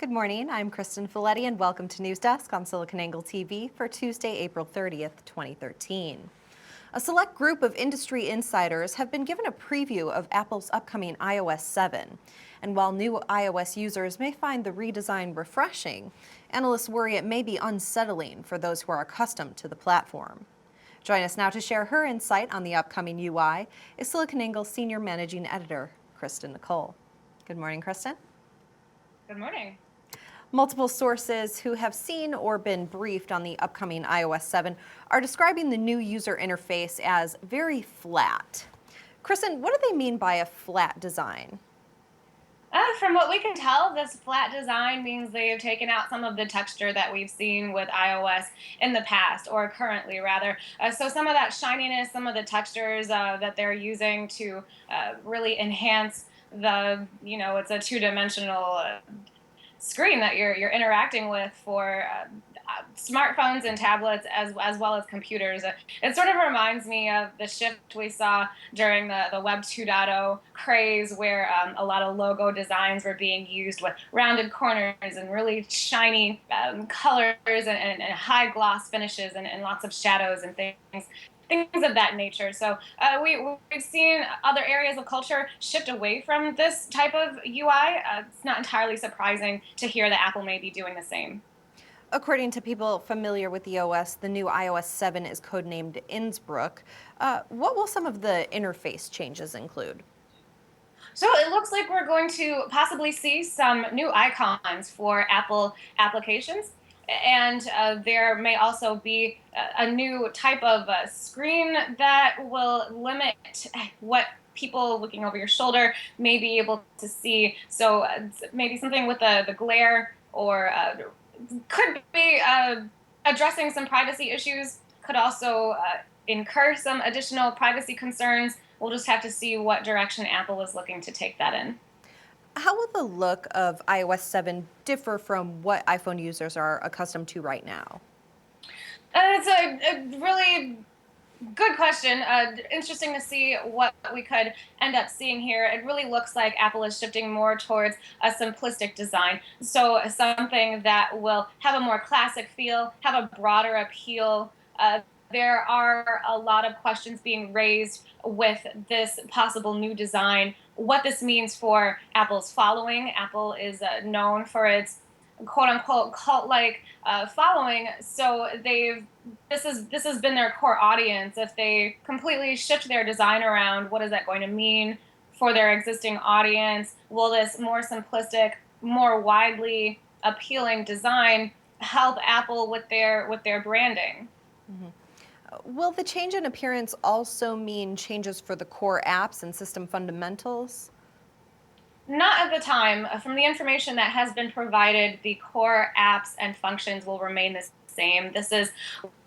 Good morning. I'm Kristen Folletti, and welcome to News Desk on SiliconANGLE TV for Tuesday, April 30th, 2013. A select group of industry insiders have been given a preview of Apple's upcoming iOS 7. And while new iOS users may find the redesign refreshing, analysts worry it may be unsettling for those who are accustomed to the platform. Join us now to share her insight on the upcoming UI is SiliconANGLE Senior Managing Editor, Kristen Nicole. Good morning, Kristen. Good morning. Multiple sources who have seen or been briefed on the upcoming iOS 7 are describing the new user interface as very flat. Kristen, what do they mean by a flat design? From what we can tell, this flat design means they've taken out some of the texture that we've seen with iOS in the past, or currently rather. So some of that shininess, some of the textures that they're using to really enhance it's a two-dimensional screen that you're interacting with for smartphones and tablets as well as computers. It sort of reminds me of the shift we saw during the Web 2.0 craze, where a lot of logo designs were being used with rounded corners and really shiny colors and high gloss finishes and lots of shadows and things of that nature. So we've seen other areas of culture shift away from this type of UI. It's not entirely surprising to hear that Apple may be doing the same. According to people familiar with the OS, the new iOS 7 is codenamed Innsbruck. What will some of the interface changes include? So it looks like we're going to possibly see some new icons for Apple applications. And there may also be a new type of screen that will limit what people looking over your shoulder may be able to see. So maybe something with the glare, or could be addressing some privacy issues, could also incur some additional privacy concerns. We'll just have to see what direction Apple is looking to take that in. How will the look of iOS 7 differ from what iPhone users are accustomed to right now? It's a really good question. Interesting to see what we could end up seeing here. It really looks like Apple is shifting more towards a simplistic design. So something that will have a more classic feel, have a broader appeal. There are a lot of questions being raised with this possible new design, what this means for Apple's following. Apple is known for its quote unquote cult-like following. So this has been their core audience. If they completely shift their design around, what is that going to mean for their existing audience? Will this more simplistic, more widely appealing design help Apple with their branding? Will the change in appearance also mean changes for the core apps and system fundamentals? Not at the time. From the information that has been provided, the core apps and functions will remain the same. This is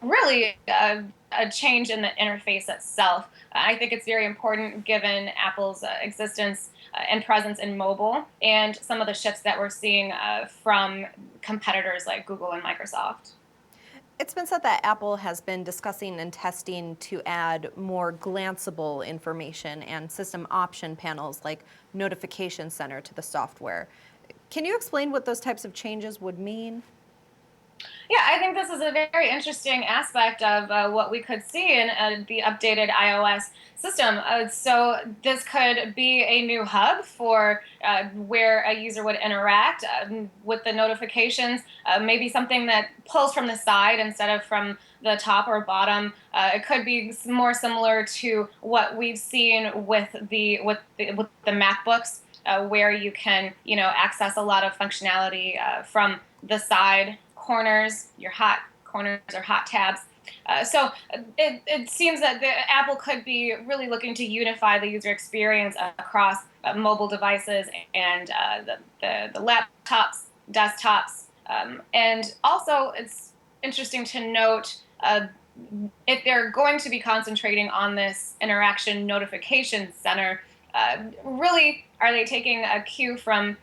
really a change in the interface itself. I think it's very important given Apple's existence and presence in mobile, and some of the shifts that we're seeing from competitors like Google and Microsoft. It's been said that Apple has been discussing and testing to add more glanceable information and system option panels like Notification Center to the software. Can you explain what those types of changes would mean? Yeah, I think this is a very interesting aspect of what we could see in the updated iOS system. So this could be a new hub for where a user would interact with the notifications, maybe something that pulls from the side instead of from the top or bottom. It could be more similar to what we've seen with the MacBooks, where you can access a lot of functionality from the side corners, your hot corners or hot tabs. So it seems that Apple could be really looking to unify the user experience across mobile devices and the laptops, desktops. And also, it's interesting to note if they're going to be concentrating on this interaction notification center, really, are they taking a cue from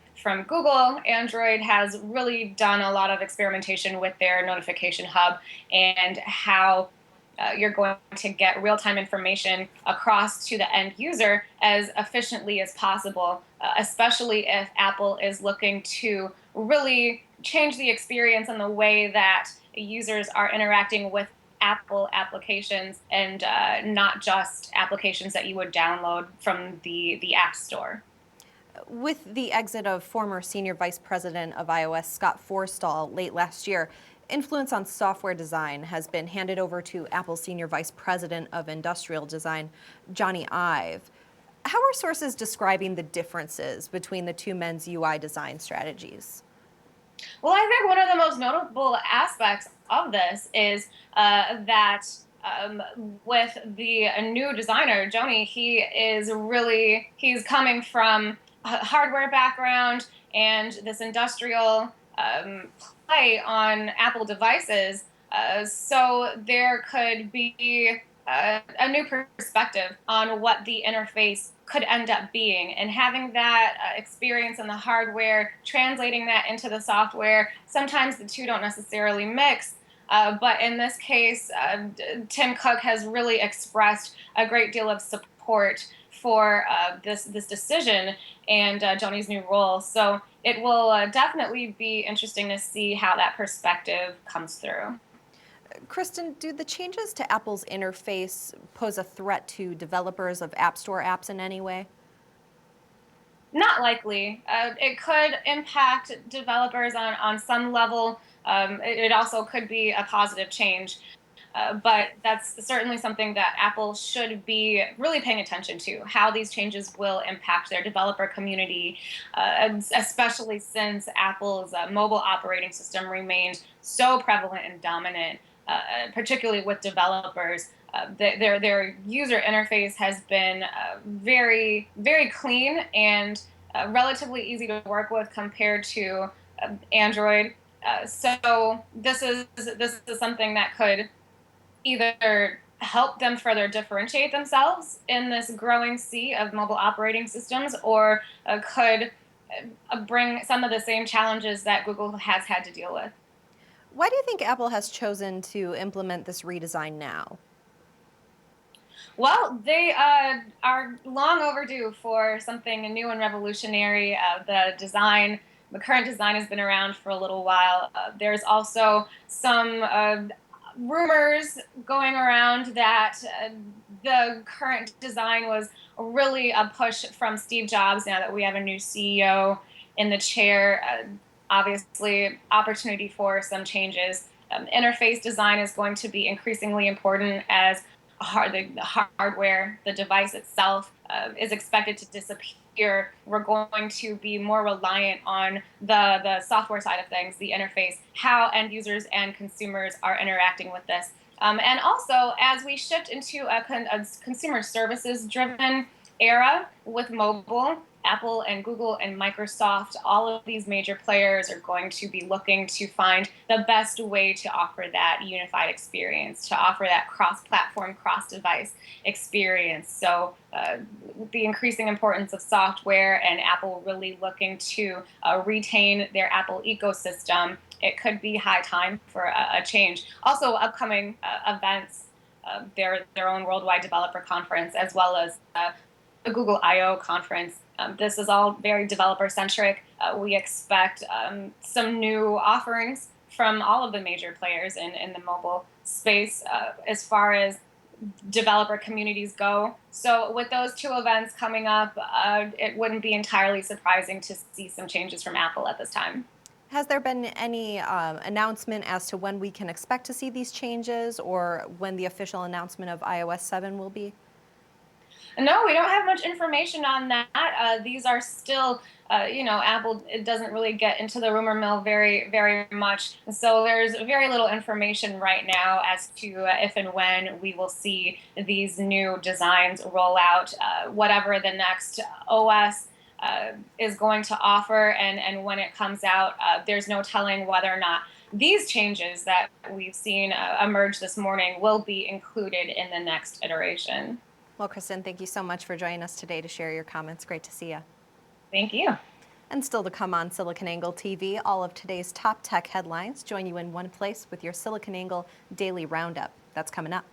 Google? Android has really done a lot of experimentation with their notification hub and how you're going to get real-time information across to the end user as efficiently as possible, especially if Apple is looking to really change the experience and the way that users are interacting with Apple applications, and not just applications that you would download from the App Store. With the exit of former senior vice president of iOS Scott Forstall late last year, influence on software design has been handed over to Apple senior vice president of industrial design, Johnny Ive. How are sources describing the differences between the two men's UI design strategies? Well, I think one of the most notable aspects of this is that with the new designer, Joni, he's coming from a hardware background and this industrial um, play on Apple devices. So there could be a new perspective on what the interface could end up being, and having that experience in the hardware, translating that into the software. Sometimes the two don't necessarily mix. But in this case, Tim Cook has really expressed a great deal of support for this decision and Joni's new role. So it will definitely be interesting to see how that perspective comes through. Kristen, do the changes to Apple's interface pose a threat to developers of App Store apps in any way? Not likely. It could impact developers on some level. It also could be a positive change. But that's certainly something that Apple should be really paying attention to, how these changes will impact their developer community, especially since Apple's mobile operating system remained so prevalent and dominant, particularly with developers. Their user interface has been very, very clean and relatively easy to work with compared to Android. So this is something that could either help them further differentiate themselves in this growing sea of mobile operating systems, or could bring some of the same challenges that Google has had to deal with. Why do you think Apple has chosen to implement this redesign now? Well, they are long overdue for something new and revolutionary. The current design has been around for a little while. There's also some rumors going around that the current design was really a push from Steve Jobs. Now that we have a new CEO in the chair, obviously opportunity for some changes. Interface design is going to be increasingly important as the hardware, the device itself, is expected to disappear. We're going to be more reliant on the software side of things, the interface, how end users and consumers are interacting with this. And also, as we shift into a consumer services driven era with mobile, Apple and Google and Microsoft, all of these major players are going to be looking to find the best way to offer that unified experience, to offer that cross platform, cross device experience. So, the increasing importance of software and Apple really looking to retain their Apple ecosystem, it could be high time for a change. Also, upcoming events, their own worldwide developer conference, as well as the Google I/O conference. This is all very developer centric. We expect some new offerings from all of the major players in the mobile space as far as developer communities go. So, with those two events coming up, it wouldn't be entirely surprising to see some changes from Apple at this time. Has there been any announcement as to when we can expect to see these changes or when the official announcement of iOS 7 will be? No, we don't have much information on that. These are still, Apple, it doesn't really get into the rumor mill very, very much. So there's very little information right now as to if and when we will see these new designs roll out, whatever the next OS is going to offer, and when it comes out, there's no telling whether or not these changes that we've seen emerge this morning will be included in the next iteration. Well, Kristen, thank you so much for joining us today to share your comments. Great to see you. Thank you. And still to come on SiliconANGLE TV, all of today's top tech headlines join you in one place with your SiliconANGLE Daily Roundup. That's coming up.